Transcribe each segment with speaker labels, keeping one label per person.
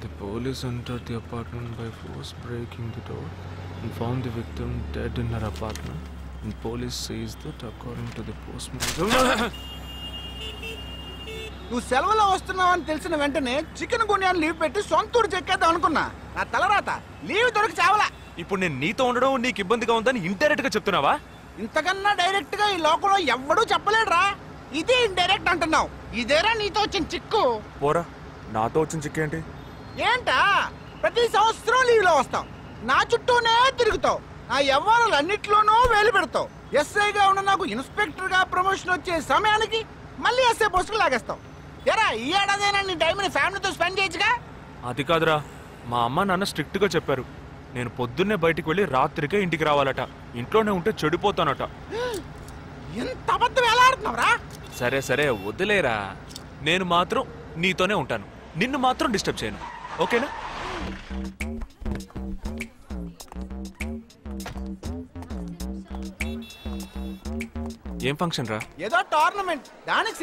Speaker 1: The police entered the apartment by force, breaking the door and found the victim dead in her apartment. And police says that according to the postmortem.
Speaker 2: నువ్వు సెలవులో వస్తున్నావని తెలిసిన వెంటనే chicken గున్యాన్ని leave పెట్టి సొంతూరు చెక్కేద్దాం అనుకున్నా. నా తలరాత leave దొరికి చావలా.
Speaker 3: ఇప్పుడు నేను నీతో ఉండడం నీకు ఇబ్బందిగా ఉందని ఇండైరెక్ట్ గా చెప్తున్నావా?
Speaker 2: ఇంతకన్నా డైరెక్ట్ గా ఈ లోకంలో ఎవ్వడూ చెప్పలేడురా. ఇదే ఇండైరెక్ట్ అంటున్నావు. ఇదేరా నీతో వచ్చిన చిక్కు.
Speaker 3: పోరా, నాతో వచ్చిన చిక్కు ఏంటి?
Speaker 2: ఏంటా ప్రతి సంవత్సరం లీవ్ లో వస్తావు, నా చుట్టూనే తిరుగుతావు, నా వ్యవహారాలన్నిట్లోనూ వేలు పెడతావు. ఎస్ఐగా ఉన్న నాకు ఇన్స్పెక్టర్ గా ప్రమోషన్ వచ్చే సమయానికి మళ్ళీ ఎస్ఐ పోస్టుకు లాగేస్తావు. ఎరా ఈ ఏడాదైనా నీ టైంని ఫ్యామిలీతో స్పెండ్ చేయొచ్చుగా.
Speaker 3: అది కాదురా, మా అమ్మ నాన్న స్ట్రిక్ట్ గా చెప్పారు. నేను పొద్దున్నే బయటికి వెళ్ళి రాత్రికే ఇంటికి రావాలట. ఇంట్లోనే ఉంటే చెడిపోతానట.
Speaker 2: ఎంత అబద్ధం ఎలా ఆడుతున్నావురా?
Speaker 3: సరే సరే వదిలేరా, నేను మాత్రం నీతోనే ఉంటాను. నిన్ను మాత్రం డిస్టర్బ్ చేయను, ఓకేనా? ఏం ఫంక్షన్ రా?
Speaker 2: ఏదో టోర్నమెంట్, దానికి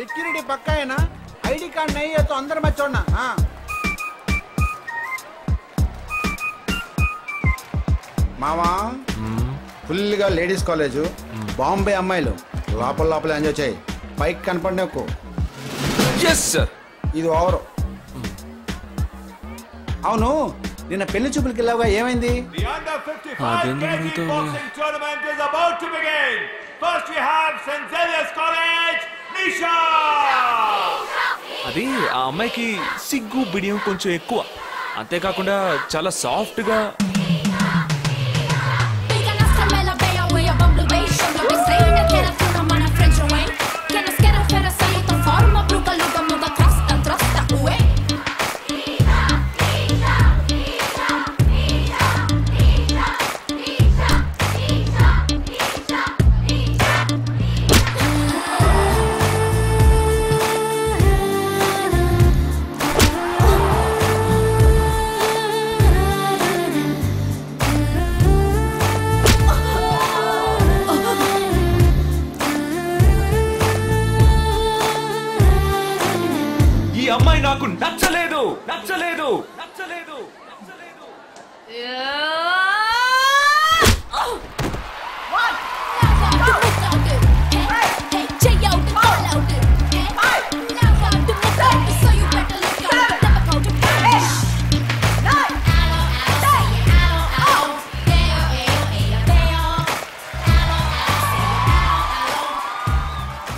Speaker 2: సెక్యూరిటీ పక్కా అయినా ఐడి కార్డ్ నయ్యేతో అందరు మర్చోన్నా. మామా ఫుల్ గా లేడీస్ కాలేజ్, బాంబే అమ్మాయిలు లోపల ఎంజాయ్ చేయి, పైకి కనపడి ఎక్కువ. ఇది ఓవర్. అవును, నిన్న పెళ్లి చూపులకి వెళ్ళావుగా, ఏమైంది?
Speaker 3: అది ఆ అమ్మాయికి సిగ్గు బిడియం కొంచెం ఎక్కువ. అంతేకాకుండా చాలా సాఫ్ట్ గా. అమ్మాయి నాకు నచ్చలేదు.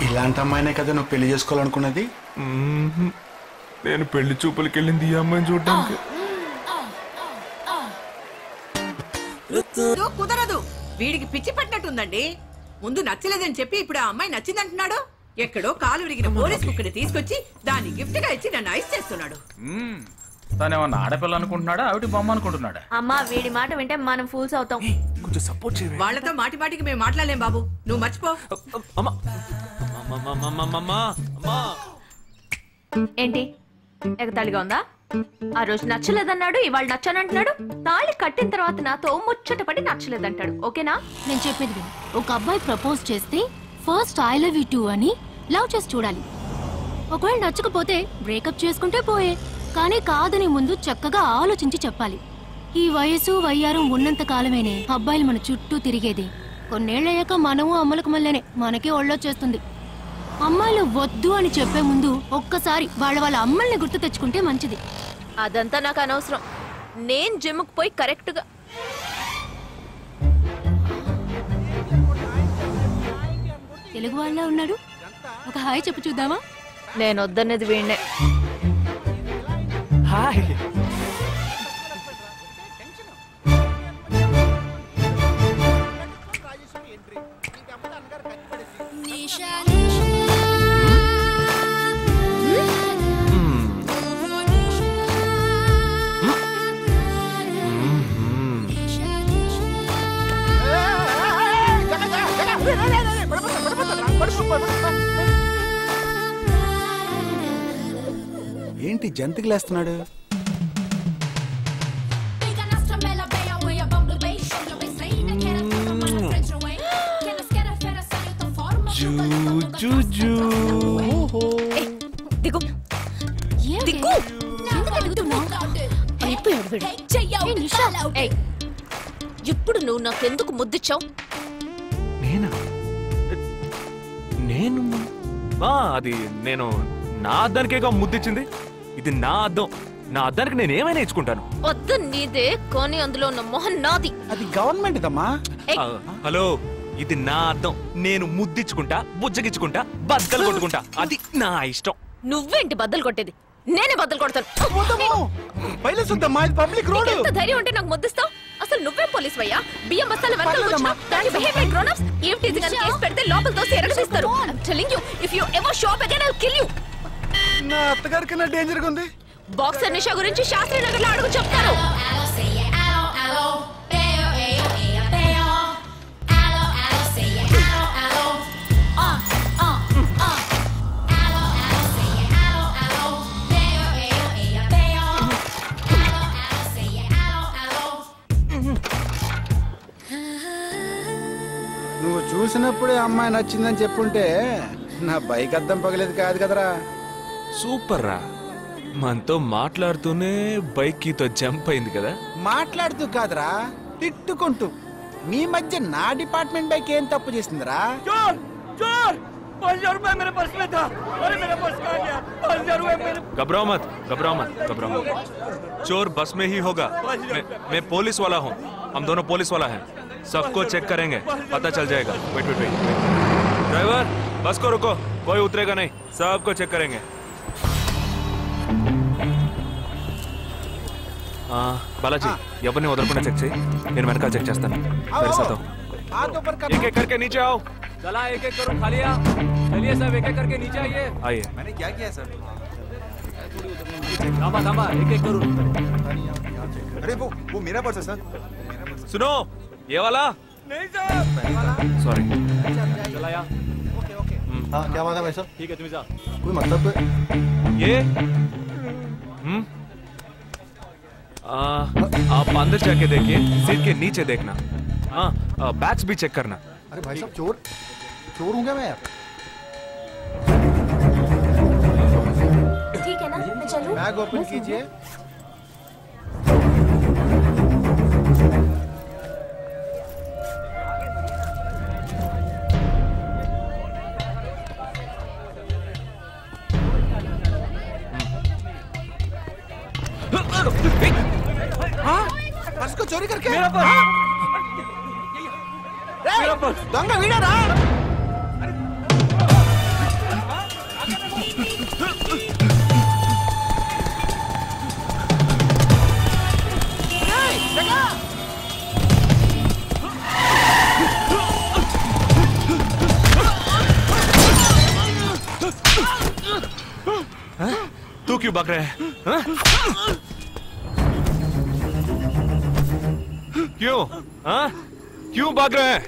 Speaker 2: ఇలాంటి అమ్మాయినే కదా నువ్వు పెళ్లి చేసుకోవాలనుకున్నది?
Speaker 3: నేను పెళ్లి చూపులకి వెళ్ళింది ఈ అమ్మాయిని చూడడానికి.
Speaker 4: కుదరదు, వీడికి పిచ్చి పట్టినట్టుందండి. ముందు నచ్చలేదని చెప్పి ఇప్పుడు ఆ అమ్మాయి నచ్చిందంటున్నాడు. ఎక్కడో కాలు విరిగిన పోలీస్ కుక్కని తీసుకొచ్చి దాన్ని గిఫ్ట్ గా ఇచ్చి నన్ను ఐస్ చేస్తున్నాడు.
Speaker 5: తనేమన్నా ఆడపిల్ల అనుకుంటున్నాడా, ఆవిడ బొమ్మ అనుకుంటున్నాడా?
Speaker 6: అమ్మా, వీడి మాట వింటే మనం ఫూల్స్ అవుతాం.
Speaker 3: కొంచెం సపోర్ట్ చేయండి.
Speaker 4: వాళ్ళతో మాటి మాటికి మేము మాట్లాడలేం బాబు, నువ్వు మర్చిపో.
Speaker 6: ఏంటి ఎగతాళిగా ఉందా? ఆ రోజు నచ్చలేదన్నాడు, ఇవాళ నచ్చానంటున్నాడు. తాళి కట్టిన తర్వాత నాతో ముచ్చట పడి నచ్చలేదంటాడు. ఓకేనా?
Speaker 7: నేను చెప్పేది విను. ఒక అబ్బాయి ప్రపోజ్ చేస్తే first I love you two అని లవ్ చేసి చూడాలి. ఒకవేళ నచ్చకపోతే బ్రేకప్ చేసుకుంటే పోయే, కానీ కాదని ముందు చక్కగా ఆలోచించి చెప్పాలి. ఈ వయసు వయ్యారం ఉన్నంత కాలమేనే అబ్బాయిలు మన చుట్టూ తిరిగేది. కొన్నేళ్లయ్యాక మనము అమ్మలకు మళ్ళీనే మనకే ఒళ్ళొచ్చేస్తుంది. అమ్మాయిలు వద్దు అని చెప్పే ముందు ఒక్కసారి వాళ్ళ అమ్మల్ని గుర్తు తెచ్చుకుంటే మంచిది.
Speaker 6: అదంతా నాకు అనవసరం. నేను జిమ్కి పోయి కరెక్ట్ గా
Speaker 7: తెలుగు వాళ్ళ ఉన్నాడు. ఒక హాయ్ చెప్పు చూద్దామా?
Speaker 6: నేను వద్దనేది వీణ్ణే.
Speaker 3: హాయ్.
Speaker 2: ఏంటి జంతికలేస్తున్నాడు?
Speaker 6: దిగు దిగు.
Speaker 7: అయిపోయాడు వీడు. ఏయ్, నిషా. ఏయ్, ఇప్పుడు నువ్వు నాకెందుకు ముద్దిచ్చావు?
Speaker 3: నేనా? నేను అది నేను నా అద్దానికేగా ముద్దిచ్చింది. ఇది నా అద్దం. నా అద్దానికి నేను ఏమైనా ఇచ్చుకుంటాను.
Speaker 7: వద్దు నీదే, కానీ అందులో ఉన్న మొహం నాది.
Speaker 2: అది గవర్నమెంట్ దమ్మా.
Speaker 3: హలో, ఇది నా అద్దం. నేను ముద్దిచ్చుకుంటా, బుజ్జగిచ్చుకుంటా, బద్దలు కొట్టుకుంటా. అది నా ఇష్టం.
Speaker 7: నువ్వేంటి బద్దలు కొట్టేది? నేనే బద్దలు కొడతాను.
Speaker 2: Public road.
Speaker 7: ఎంత ధైర్యం ఉంటే నాకు ముద్దిస్తావు? అసలు నువ్వే పోలీస్ వయ్యా? బియ్యం బస్తాల వెనకాల కూర్చున్నా దాని బిహేవియర్ గ్రోనప్స్ ఏం టీజింగ్ అని కేసు పెడితే లోపల తోసి ఎరగదీస్తారు. I'm telling you, if you ever show up again, I'll kill you.
Speaker 2: నా అత్తగారికి నా డేంజర్ గా ఉంది.
Speaker 7: బాక్సర్ నిషా గురించి శాస్త్రి నగర్ లో అడుగు చెప్తారు.
Speaker 2: నువ్వు చూసినప్పుడే అమ్మాయి నచ్చిందని చెప్పుంటే నా బైక్ అద్దం పగలేదు కాదు కదరా.
Speaker 3: సూపర్ రా. మనతో మాట్లాడుతూనే బైక్ కీతో జంప్ అయింది కదా.
Speaker 2: మాట్లాడుతూ కాదురా, తిట్టుకుంటూ. మీ మధ్య నా డిపార్ట్మెంట్ బైక్ ఏం తప్పు చేసిందిరా?
Speaker 3: घबराओ मत, घबराओ मत, घबराओ मत. चोर बस में ही होगा. मैं पुलिस वाला हूँ. हम दोनों पुलिस वाला हैं. सबको चेक करेंगे, पता चल जाएगा. Wait wait wait. ड्राइवर, बस को रुको. कोई उतरेगा नहीं. सबको चेक करेंगे. बालाजी, ఎవరిని వదలకుండా చెక్ చేయి. నేను వెనకాల చెక్ చేస్తాను. एक एक करके नीचे आओ.
Speaker 8: चला एक एक करो. खाली चलिए सब एक एक करके नीचे आइए.
Speaker 3: आइए.
Speaker 8: मैंने क्या किया सर? थामा थामा एक एक करो.
Speaker 9: अरे वो मेरा पर्स है सर.
Speaker 3: सुनो, ये वाला
Speaker 8: नहीं सर.
Speaker 3: सॉरी.
Speaker 8: चला यार.
Speaker 2: Okay okay.
Speaker 9: हाँ क्या बात है भाई साहब?
Speaker 8: ठीक है तुम जा.
Speaker 9: कोई मतलब
Speaker 3: ये आप अंदर जाके देखिए. सीट के नीचे देखना. हाँ, बैग्स भी चेक करना.
Speaker 9: अरे भाई साहब चोर चोर हूँ क्या मैं यार?
Speaker 7: ठीक है ना, मैं चलूं?
Speaker 2: बैग ओपन कीजिए. पर्स को चोरी करके
Speaker 8: मेरा पर्स. मेरा पर्स.
Speaker 2: దొంగ వీడరా?
Speaker 3: तू क्यों भाग रहा है? क्यों? हाँ? क्यों भाग रहे हैं?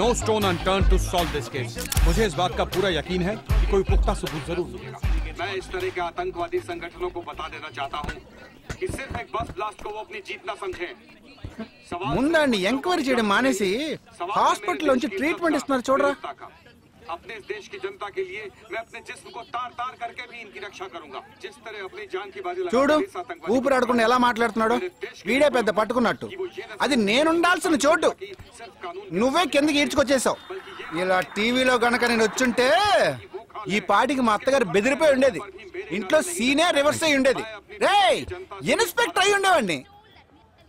Speaker 10: No stone unturned to solve this case. मुझे इस बात का पूरा यकीन है कि कोई पुख्ता सबूत जरूर मिलेगा।
Speaker 11: मैं इस तरह के आतंकवादी संगठनों को बता देना चाहता हूँ कि सिर्फ एक बस ब्लास्ट को वो अपनी जीत न समझें।
Speaker 2: ముందండి ఎంక్వైరీ చేయడం మానేసి హాస్పిటల్ నుంచి ట్రీట్మెంట్ ఇస్తున్నారు చూడరా.
Speaker 11: अपने इस देश की जनता के लिए मैं अपने जिस्म को तार तार करके भी इनकी रक्षा करूंगा। जिस तरह अपनी जान की बाजी
Speaker 2: చూడు ఊపిరాడకుండా ఎలా మాట్లాడుతున్నాడు. వీడే పెద్ద పట్టుకున్నట్టు. అది నేనుండాల్సిన చోటు నువ్వే కిందకి ఈడ్చుకొచ్చేసావు. ఇలా టీవీలో గనక నేను వచ్చుంటే ఈ పాటికి మా అత్తగారు బెదిరిపోయి ఉండేది. ఇంట్లో సీనే రివర్స్ అయి ఉండేది. రేయ్ ఇన్స్పెక్టర్ అయి ఉండేవాడిని.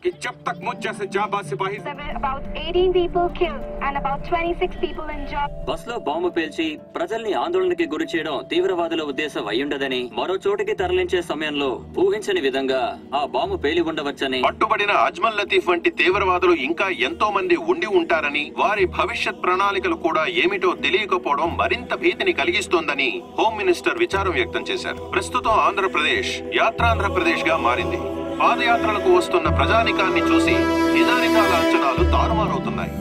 Speaker 11: कि जब तक मुझ जैसे जाबाज सिपाही
Speaker 12: about 18 people killed and about 26 people injured.
Speaker 13: బస్సులో బాంబు పేల్చి ప్రజల్ని ఆందోళనకి గురి చేయడం తీవ్రవాదుల ఉద్దేశం అయ్యుండదని, మరో చోటికి తరలించే సమయంలో ఊహించని విధంగా ఆ బాంబు పేలి ఉండవచ్చని,
Speaker 14: పట్టుబడిన అజ్మల్ లతీఫ్ వంటి తీవ్రవాదులు ఇంకా ఎంతో మంది ఉండి ఉంటారని, వారి భవిష్యత్ ప్రణాళికలు కూడా ఏమిటో తెలియకపోవడం మరింత భీతిని కలిగిస్తోందని హోమ్ మినిస్టర్ విచారం వ్యక్తం చేశారు. ప్రస్తుతం ఆంధ్రప్రదేశ్ యాత్రాంధ్రప్రదేశ్ గా మారింది. పాదయాత్రలకు వస్తున్న ప్రజానికాన్ని చూసి నిజానిజాల అంచనాలు తారుమారవుతున్నాయి.